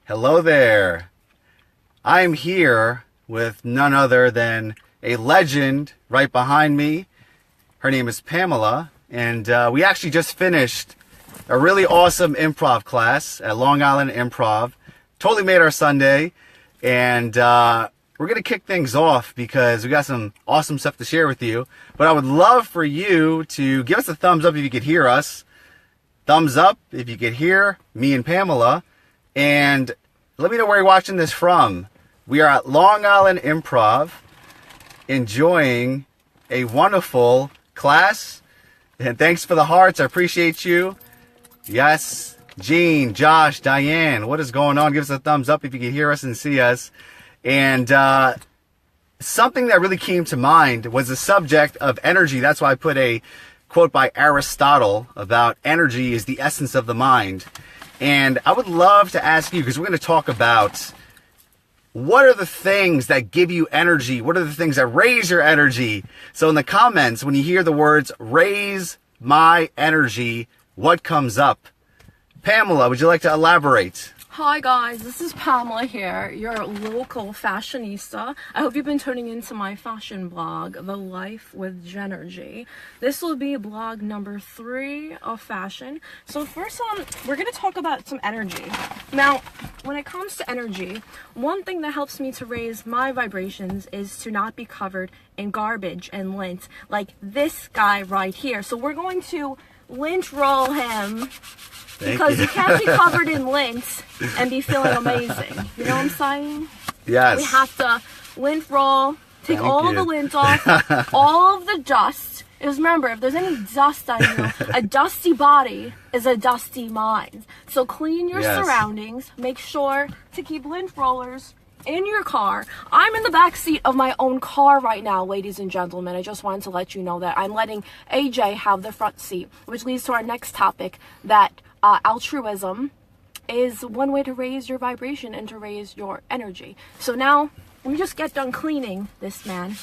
Hello there. I'm here with none other than a legend right behind me. Her name is Pamela, and we actually just finished a really awesome improv class at Long Island Improv. Totally made our Sunday, and we're going to kick things off because we got some awesome stuff to share with you. But I would love for you to give us a thumbs up if you could hear us. Thumbs up if you could hear me and Pamela. And let me know where you're watching this from. We are at Long Island Improv enjoying a wonderful class. And thanks for the hearts. I appreciate you. Yes, Jean, Josh, Diane, what is going on? Give us a thumbs up if you can hear us and see us. And something that really came to mind was the subject of energy. That's why I put a quote by Aristotle about energy is the essence of the mind. And I would love to ask you, because we're going to talk about what are the things that give you energy? What are the things that raise your energy? So in the comments, when you hear the words raise my energy, what comes up? Pamela, would you like to elaborate? Hi guys, this is Pamela here, your local fashionista. I hope you've been tuning into my fashion blog, The Life with Genergy. This will be blog number 3 of fashion. So first we're going to talk about some energy. Now, when it comes to energy, one thing that helps me to raise my vibrations is to not be covered in garbage and lint, like this guy right here. So we're going to lint roll him. Because you can't be covered in lint and be feeling amazing. You know what I'm saying? Yes. We have to lint roll, take all the lint off, all of the dust. Because remember, if there's any dust on you, a dusty body is a dusty mind. So clean your surroundings. Make sure to keep lint rollers in your car. I'm in the back seat of my own car right now, ladies and gentlemen. I just wanted to let you know that I'm letting AJ have the front seat, which leads to our next topic, that altruism is one way to raise your vibration and to raise your energy. So now, let me just get done cleaning this man.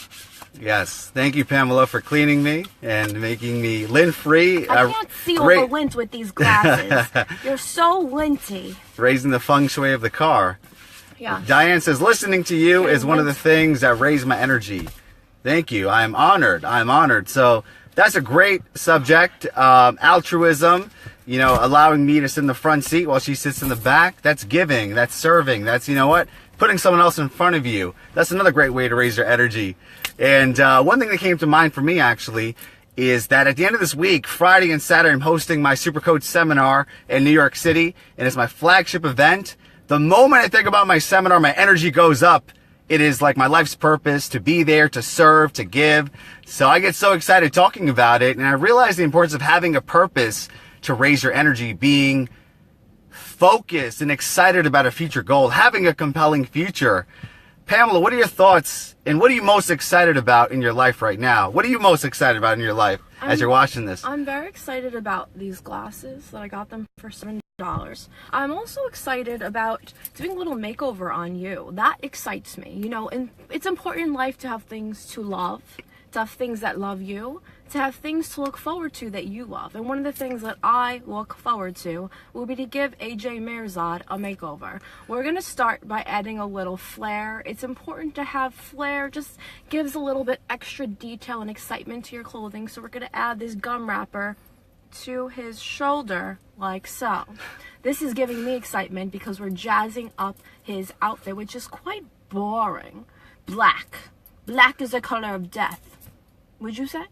Yes, thank you, Pamela, for cleaning me and making me lint-free. I can't see all the lint with these glasses. You're so linty. Raising the feng shui of the car. Yeah. Diane says, listening to you is one of the things that raise my energy. Thank you. I am honored. I am honored. So that's a great subject. Altruism, you know, allowing me to sit in the front seat while she sits in the back. That's giving. That's serving. That's, you know what, putting someone else in front of you. That's another great way to raise your energy. And one thing that came to mind for me, actually, is that at the end of this week, Friday and Saturday, I'm hosting my Supercoach seminar in New York City, and it's my flagship event. The moment I think about my seminar, my energy goes up. It is like my life's purpose to be there, to serve, to give. So I get so excited talking about it, and I realize the importance of having a purpose to raise your energy, being focused and excited about a future goal, having a compelling future. Pamela, what are your thoughts, and what are you most excited about in your life right now? What are you most excited about in your life as you're watching this? I'm very excited about these glasses that I got them for $7. I'm also excited about doing a little makeover on you. That excites me, you know, and it's important in life to have things to love, to have things that love you, to have things to look forward to that you love. And one of the things that I look forward to will be to give AJ Mihrzad a makeover. We're going to start by adding a little flair. It's important to have flair, just gives a little bit extra detail and excitement to your clothing. So we're going to add this gum wrapper to his shoulder like so. This is giving me excitement because we're jazzing up his outfit, which is quite boring. Black is the color of death, would you say?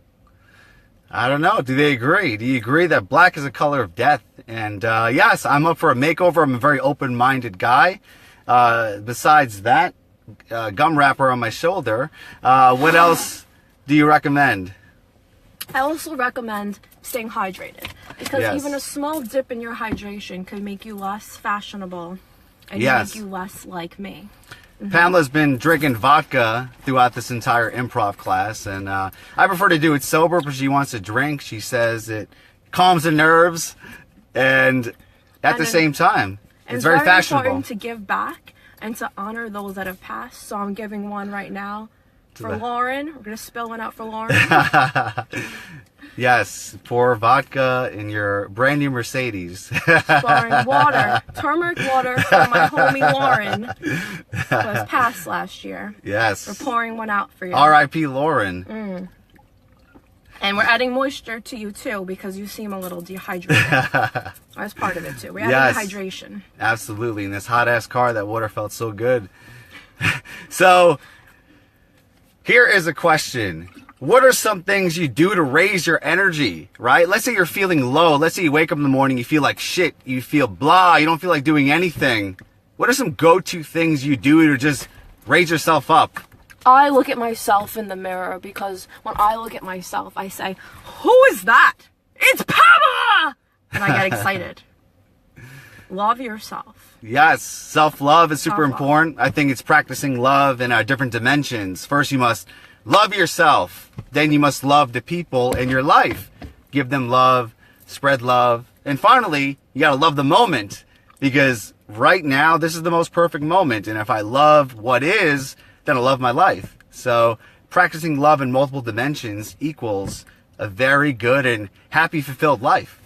I don't know. Do they agree? Do you agree that black is a color of death? And yes, I'm up for a makeover. I'm a very open-minded guy. Besides that, gum wrapper on my shoulder, what else do you recommend? I also recommend staying hydrated, because even a small dip in your hydration could make you less fashionable and make you less like me. Pamela's been drinking vodka throughout this entire improv class, and I prefer to do it sober, but she wants to drink. She says it calms the nerves, and at the same time, it's very fashionable. It's important to give back and to honor those that have passed, so I'm giving one right now For Lauren, we're going to spill one out for Lauren. Yes, pour vodka in your brand new Mercedes. Pouring water, turmeric water for my homie Lauren, who was passed last year. Yes. We're pouring one out for you. R.I.P. Lauren. And we're adding moisture to you too, because you seem a little dehydrated. That's part of it too. We're adding hydration. Absolutely. In this hot ass car, that water felt so good. So, here is a question. What are some things you do to raise your energy, right? Let's say you're feeling low. Let's say you wake up in the morning, you feel like shit. You feel blah. You don't feel like doing anything. What are some go-to things you do to just raise yourself up? I look at myself in the mirror, because when I look at myself, I say, "Who is that? It's Pamela!" And I get excited. Love yourself. Yes, self-love is super important. I think it's practicing love in different dimensions. First, you must love yourself. Then you must love the people in your life. Give them love, spread love. And finally, you gotta love the moment. Because right now, this is the most perfect moment. And if I love what is, then I love my life. So practicing love in multiple dimensions equals a very good and happy, fulfilled life.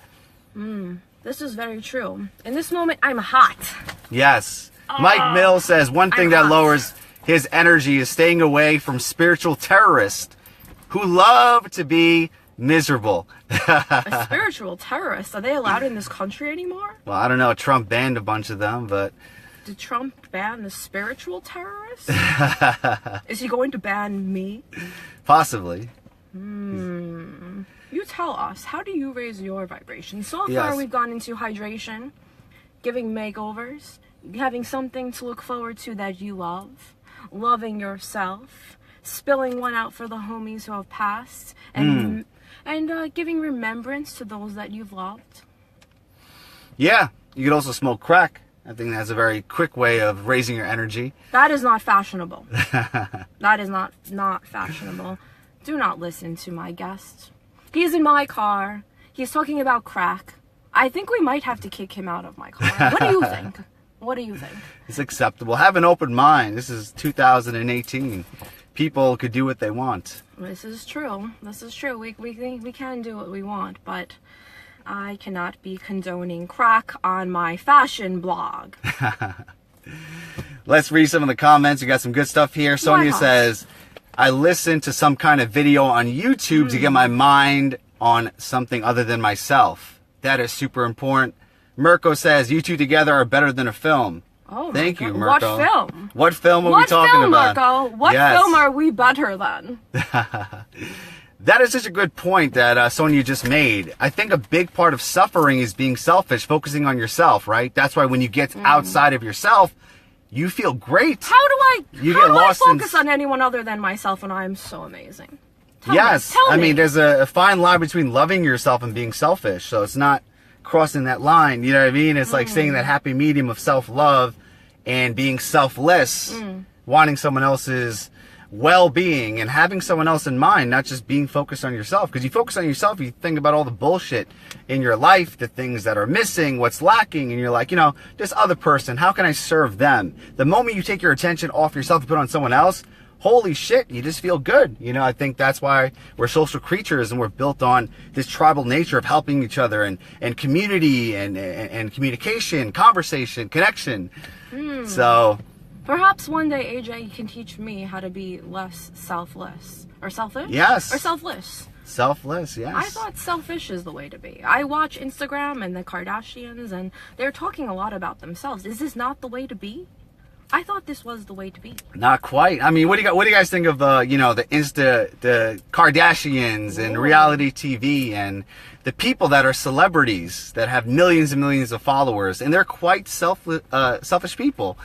This is very true. In this moment, I'm hot. Yes. Mike Mill says one thing that lowers his energy is staying away from spiritual terrorists who love to be miserable. A spiritual terrorist? Are they allowed in this country anymore? Well, I don't know. Trump banned a bunch of them, but... Did Trump ban the spiritual terrorists? Is he going to ban me? Possibly. You tell us, how do you raise your vibration? So far, we've gone into hydration, giving makeovers, having something to look forward to that you love, loving yourself, spilling one out for the homies who have passed, and giving remembrance to those that you've loved. Yeah, you could also smoke crack. I think that's a very quick way of raising your energy. That is not fashionable. That is not fashionable. Do not listen to my guest. He's in my car. He's talking about crack. I think we might have to kick him out of my car. What do you think? What do you think? It's acceptable. Have an open mind. This is 2018. People could do what they want. This is true. This is true. We can do what we want, but I cannot be condoning crack on my fashion blog. Let's read some of the comments. We got some good stuff here. Sonia says, I listen to some kind of video on YouTube to get my mind on something other than myself. That is super important. Mirko says, you two together are better than a film. Oh, thank you, Mirko. What film? What film are we talking about? Mirko? What film are we better than? That is such a good point that Sonia just made. I think a big part of suffering is being selfish, focusing on yourself, right? That's why when you get outside of yourself, you feel great. How do I focus on anyone other than myself when I'm so amazing? Tell me. I mean, there's a fine line between loving yourself and being selfish. So it's not crossing that line, you know what I mean? It's like staying in that happy medium of self-love and being selfless, wanting someone else's well-being and having someone else in mind, not just being focused on yourself. Because you focus on yourself, you think about all the bullshit in your life, the things that are missing, what's lacking, and you're like, you know, this other person, how can I serve them? The moment you take your attention off yourself and put it on someone else, holy shit, you just feel good. You know, I think that's why we're social creatures and we're built on this tribal nature of helping each other and community and communication, conversation, connection. So perhaps one day, AJ, you can teach me how to be less selfless. Or selfish? Yes. Or selfless. Selfless, yes. I thought selfish is the way to be. I watch Instagram and the Kardashians, and they're talking a lot about themselves. Is this not the way to be? I thought this was the way to be. Not quite. I mean, what do you guys think of you know, the Kardashians and reality TV and the people that are celebrities that have millions and millions of followers, and they're quite selfish people.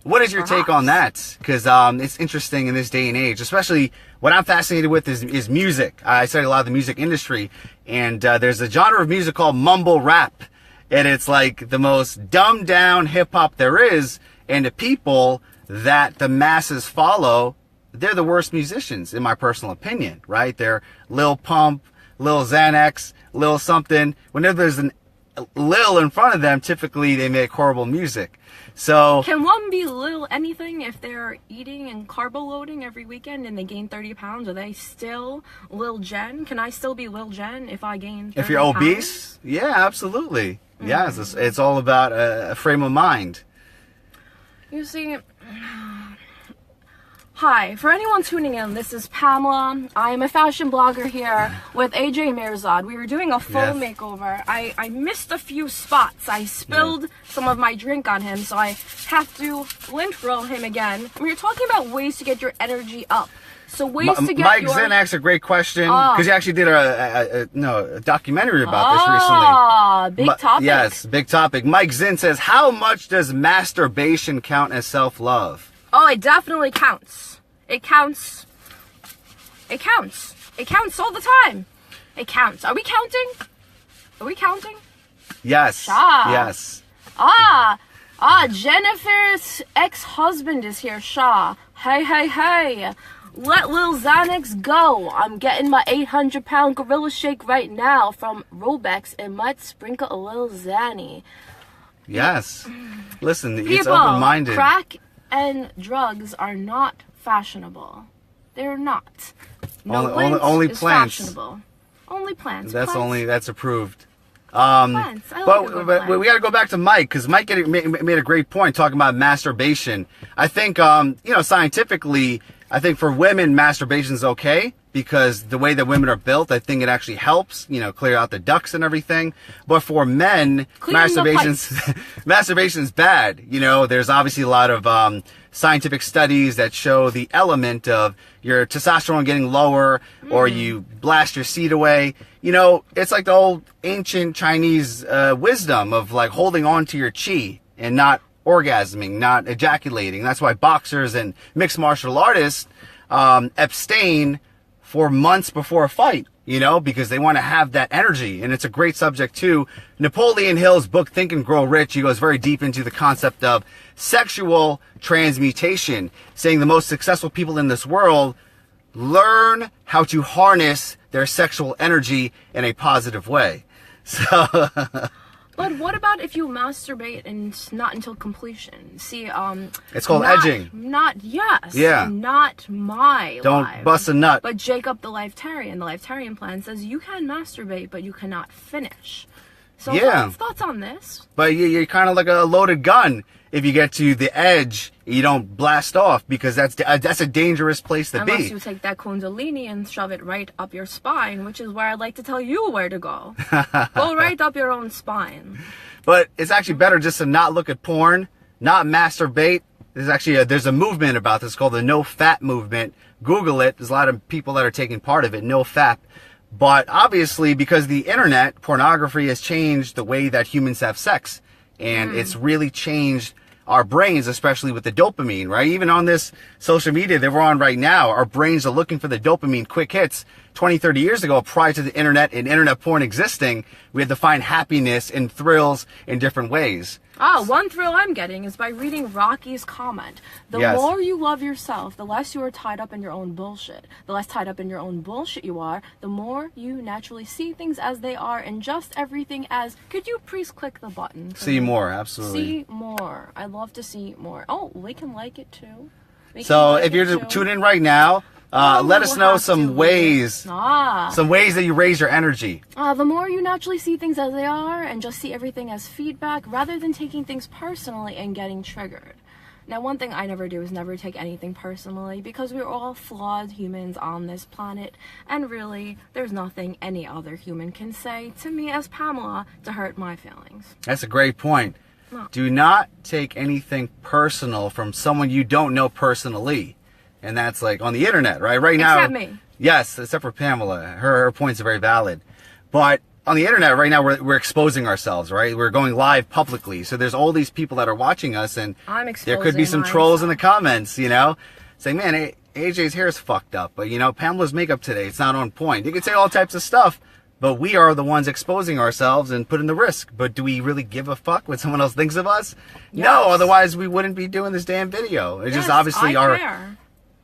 What is your take on that? Because it's interesting in this day and age, especially what I'm fascinated with is music. I study a lot of the music industry, and there's a genre of music called mumble rap, and it's like the most dumbed down hip hop there is. And the people that the masses follow, they're the worst musicians, in my personal opinion, right? They're Lil Pump, Lil Xanax, Lil something. Whenever there's an Lil in front of them, typically they make horrible music. So Can one be Lil anything if they're eating and carbo loading every weekend and they gain 30 pounds? Are they still Lil Jen? Can I still be Lil Jen if I gain 30 if you're pounds? obese, yeah, absolutely. Yes, it's all about a frame of mind. You see, hi, for anyone tuning in, this is Pamela. I am a fashion blogger here with AJ Mihrzad. We were doing a full Yes. makeover. I missed a few spots. I spilled some of my drink on him, so I have to lint roll him again. We were talking about ways to get your energy up. So ways to get Mike your... Zinn asked a great question because he actually did a documentary about this recently. Big topic. Yes, big topic. Mike Zinn says, how much does masturbation count as self-love? Oh, it definitely counts. It counts. It counts. It counts all the time. It counts. Are we counting? Are we counting? Yes. Shaw. Yes. Jennifer's ex-husband is here, Shaw. Hey. Let Lil Xanax go. I'm getting my 800-pound gorilla shake right now from Robex and might sprinkle a little Xanny. Yes. Listen, it's People, open-minded. crack and drugs are not fashionable. They're not. No, only is plants. Fashionable. Only plants. That's approved. Plants. I like a good But plant. we got to go back to Mike because Mike made a great point talking about masturbation. I think, scientifically, I think for women, masturbation is okay because the way that women are built, I think it actually helps, clear out the ducts and everything. But for men, Clean the masturbation's bad. There's obviously a lot of scientific studies that show the element of your testosterone getting lower or you blast your seed away. It's like the old ancient Chinese wisdom of like holding on to your chi and not orgasming, not ejaculating. That's why boxers and mixed martial artists abstain for months before a fight, because they want to have that energy. And it's a great subject too. Napoleon Hill's book, Think and Grow Rich, he goes very deep into the concept of sexual transmutation, saying the most successful people in this world learn how to harness their sexual energy in a positive way. So But what about if you masturbate and not until completion? See, it's called edging. Yeah. Not my Don't life, bust a nut. But Jacob the Lifetarian. The Lifetarian plan says you can masturbate, but you cannot finish. So Yeah. thoughts on this? But you're kind of like a loaded gun. If you get to the edge, you don't blast off because that's a dangerous place to Unless be. you take that Kundalini and shove it right up your spine, which is where I'd like to tell you where to go. Go right up your own spine. But it's actually better just to not look at porn, not masturbate. There's actually there's a movement about this called the No Fap movement. Google it. There's a lot of people that are taking part of it. No Fap. But obviously, because the internet, pornography has changed the way that humans have sex. And it's really changed our brains, especially with the dopamine, right? Even on this social media that we're on right now, our brains are looking for the dopamine quick hits. 20, 30 years ago, prior to the internet and internet porn existing, we had to find happiness and thrills in different ways. One thrill I'm getting is by reading Rocky's comment. The Yes. more you love yourself, the less you are tied up in your own bullshit. The less tied up in your own bullshit you are, the more you naturally see things as they are and just everything as, could you please click the button? See more, absolutely. See more. I love to see more. Oh, we can like it too. We So can like if you're it too. tuning in right now, let us we'll know have some to. ways, Some some ways that you raise your energy. The more you naturally see things as they are and just see everything as feedback rather than taking things personally and getting triggered. Now, one thing I never do is never take anything personally because we're all flawed humans on this planet, and really, there's nothing any other human can say to me as Pamela to hurt my feelings. That's a great point. No. Do not take anything personal from someone you don't know personally. And that's like on the internet, right? Right now. Except me. Yes, except for Pamela. Her points are very valid. But on the internet right now, we're exposing ourselves, right? We're going live publicly. So there's all these people that are watching us, and I'm there could be some exposing trolls in the myself. comments, saying, man, AJ's hair is fucked up. But, Pamela's makeup today, it's not on point. You can say all types of stuff. But we are the ones exposing ourselves and putting the risk. But do we really give a fuck what someone else thinks of us? Yes. No, otherwise we wouldn't be doing this damn video. It's just obviously I care.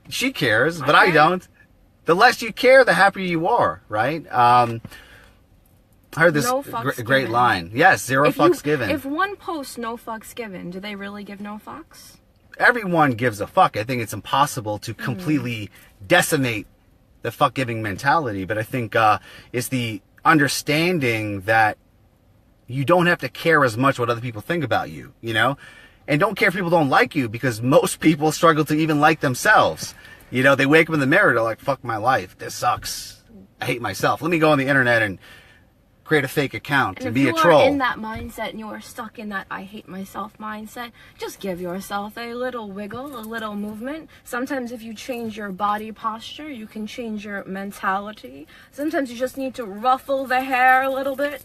she cares, but I care. don't. The less you care, the happier you are, right? I heard this No fucks great given. line. Yes, zero fucks given. If one posts no fucks given, do they really give no fucks? Everyone gives a fuck. I think it's impossible to completely decimate the fuck giving mentality, but I think it's the understanding that you don't have to care as much what other people think about you, you know? And don't care if people don't like you, because most people struggle to even like themselves. You know, they wake up in the mirror, they're like, fuck my life, this sucks, I hate myself. Let me go on the internet and create a fake account and be a troll. If you are in that mindset and you are stuck in that I hate myself mindset, just give yourself a little wiggle, a little movement. Sometimes if you change your body posture, you can change your mentality. Sometimes you just need to ruffle the hair a little bit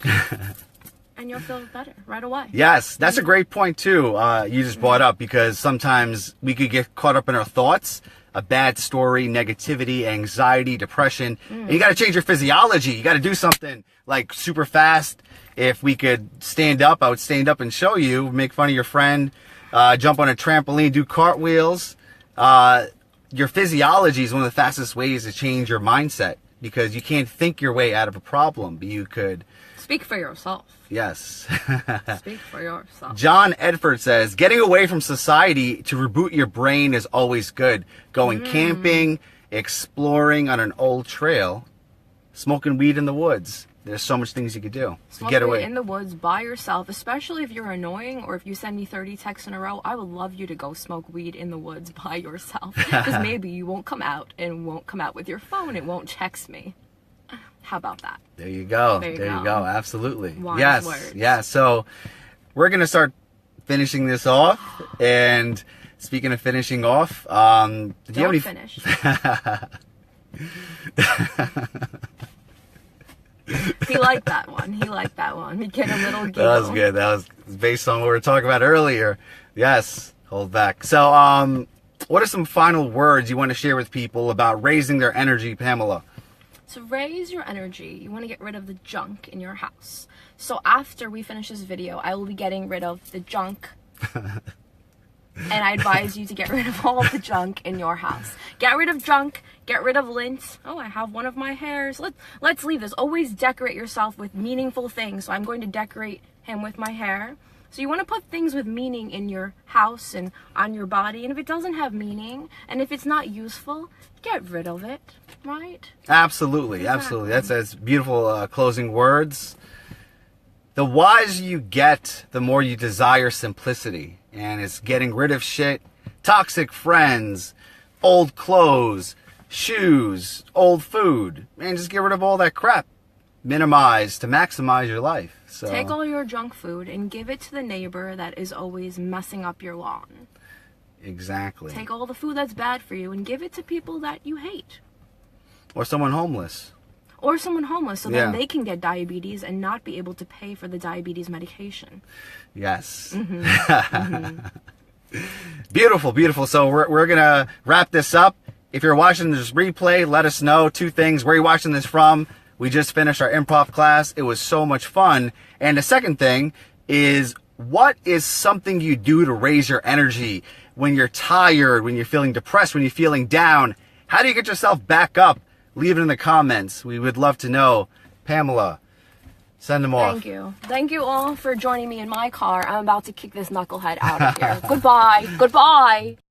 and you'll feel better right away. Yes, that's a great point too, you just brought up, because sometimes we could get caught up in our thoughts. A bad story, negativity, anxiety, depression. And you got to change your physiology. You got to do something like super fast. If we could stand up, I would stand up and show you, make fun of your friend, jump on a trampoline, do cartwheels. Your physiology is one of the fastest ways to change your mindset, because you can't think your way out of a problem, but you could speak for yourself. Yes. Speak for yourself. John Edford says, getting away from society to reboot your brain is always good. Going camping, exploring on an old trail, smoking weed in the woods. There's so much things you could do to get away. In the woods by yourself, especially if you're annoying, or if you send me 30 texts in a row, I would love you to go smoke weed in the woods by yourself. Because maybe you won't come out and won't come out with your phone and won't text me. How about that? There you go. There you go. Absolutely. Wise yes. words. Yeah. So we're going to start finishing this off. And speaking of finishing off, did you have any... finish. He liked that one. He liked that one. He get a little giggle. That was good. That was based on what we were talking about earlier. Yes. Hold back. So, what are some final words you want to share with people about raising their energy, Pamela? To raise your energy, you want to get rid of the junk in your house. So after we finish this video, I will be getting rid of the junk. And I advise you to get rid of all the junk in your house. Get rid of junk. Get rid of lint. Oh, I have one of my hairs. Let's leave this. Always decorate yourself with meaningful things. So I'm going to decorate him with my hair. So you want to put things with meaning in your house and on your body. And if it doesn't have meaning, and if it's not useful, get rid of it, right? Absolutely, absolutely. That's beautiful closing words. The wiser you get, the more you desire simplicity. And it's getting rid of shit, toxic friends, old clothes, shoes, old food. And just get rid of all that crap. Minimize to maximize your life. So take all your junk food and give it to the neighbor that is always messing up your lawn. Exactly. Take all the food that's bad for you and give it to people that you hate. Or someone homeless. Or someone homeless, so then they can get diabetes and not be able to pay for the diabetes medication. Yes. Beautiful, beautiful. So we're going to wrap this up. If you're watching this replay, let us know 2 things. Where are you watching this from? We just finished our improv class. It was so much fun. And the second thing is, what is something you do to raise your energy when you're tired, when you're feeling depressed, when you're feeling down? How do you get yourself back up? Leave it in the comments. We would love to know. Pamela, send them off. Thank you. Thank you all for joining me in my car. I'm about to kick this knucklehead out of here. Goodbye. Goodbye.